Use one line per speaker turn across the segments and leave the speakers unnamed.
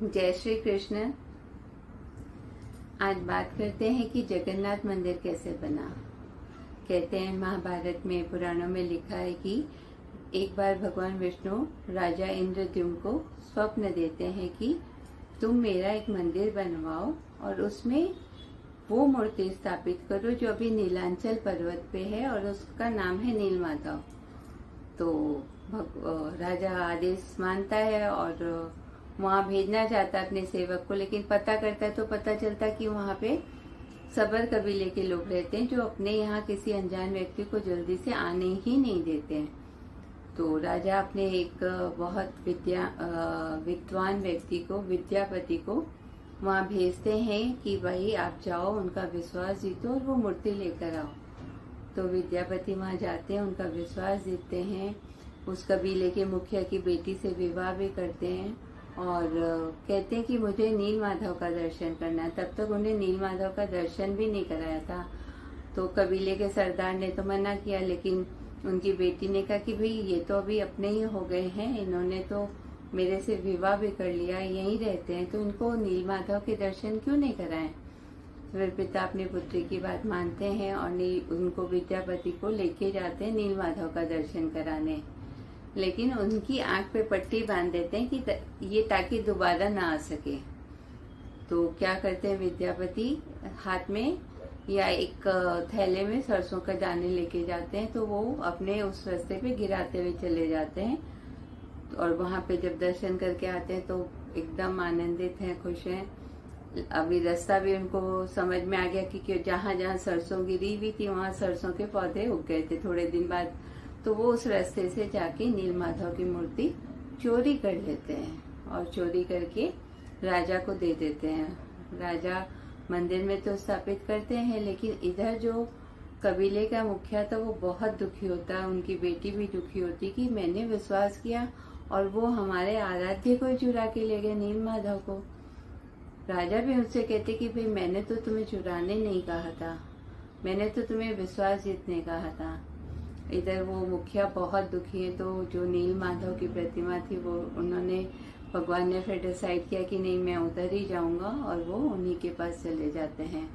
जय श्री कृष्ण। आज बात करते हैं कि जगन्नाथ मंदिर कैसे बना। कहते हैं महाभारत में, पुराणों में लिखा है कि एक बार भगवान विष्णु राजा इंद्रद्युम्न को स्वप्न देते हैं कि तुम मेरा एक मंदिर बनवाओ और उसमें वो मूर्ति स्थापित करो जो अभी नीलांचल पर्वत पे है और उसका नाम है नीलमाधव। तो राजा आदेश मानता है और वहां भेजना चाहता अपने सेवक को, लेकिन पता करता तो पता चलता कि वहां पे सबर कबीले के लोग रहते हैं जो अपने यहाँ किसी अनजान व्यक्ति को जल्दी से आने ही नहीं देते हैं। तो राजा अपने एक बहुत विद्वान व्यक्ति को, विद्यापति को वहां भेजते हैं कि भाई आप जाओ, उनका विश्वास जीतो और वो मूर्ति लेकर आओ। तो विद्यापति वहां जाते हैं, उनका विश्वास जीतते हैं, उस कबीले के मुखिया की बेटी से विवाह भी करते हैं और कहते हैं कि मुझे नीलमाधव का दर्शन करना है। तब तक उन्हें नीलमाधव का दर्शन भी नहीं कराया था। तो कबीले के सरदार ने तो मना किया, लेकिन उनकी बेटी ने कहा कि भाई ये तो अभी अपने ही हो गए हैं, इन्होंने तो मेरे से विवाह भी कर लिया, यहीं रहते हैं, तो इनको नीलमाधव के दर्शन क्यों नहीं कराएं। फिर पिता अपनी पुत्री की बात मानते हैं और उनको विद्यापति को लेके जाते हैं नीलमाधव का दर्शन कराने। लेकिन उनकी आंख पे पट्टी बांध देते हैं कि ये ताकि दोबारा ना आ सके। तो क्या करते हैं विद्यापति, हाथ में या एक थैले में सरसों का दाने लेके जाते हैं, तो वो अपने उस रास्ते पे गिराते हुए चले जाते हैं। और वहां पे जब दर्शन करके आते हैं तो एकदम आनंदित हैं, खुश हैं। अभी रास्ता भी उनको समझ में आ गया कि जहां जहां सरसों गिरी हुई थी वहां सरसों के पौधे उग गए थे थोड़े दिन बाद। तो वो उस रास्ते से जाके नीलमाधव की मूर्ति चोरी कर लेते हैं और चोरी करके राजा को दे देते हैं। राजा मंदिर में तो स्थापित करते हैं, लेकिन इधर जो कबीले का मुखिया था वो बहुत दुखी होता है, उनकी बेटी भी दुखी होती कि मैंने विश्वास किया और वो हमारे आराध्य को चुरा के ले गए, नीलमाधव को। राजा भी उनसे कहते कि भाई मैंने तो तुम्हें चुराने नहीं कहा था, मैंने तो तुम्हें विश्वास जीतने कहा था। इधर वो मुखिया बहुत दुखी है। तो जो नीलमाधव की प्रतिमा थी वो उन्होंने, भगवान ने फिर डिसाइड किया कि नहीं मैं उधर ही जाऊंगा, और वो उन्हीं के पास चले जाते हैं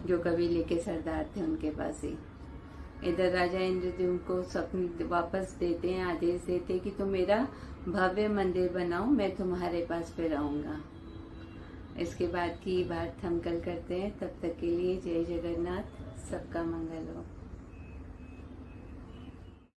जो कबीले के सरदार थे उनके पास ही। इधर राजा इंद्रद्युम्न को स्वप्न वापस देते हैं, आदेश देते हैं कि तुम मेरा भव्य मंदिर बनाओ, मैं तुम्हारे पास फिर आऊंगा। इसके बाद की बात हम कल करते हैं। तब तक के लिए जय जगन्नाथ, सबका मंगल हो।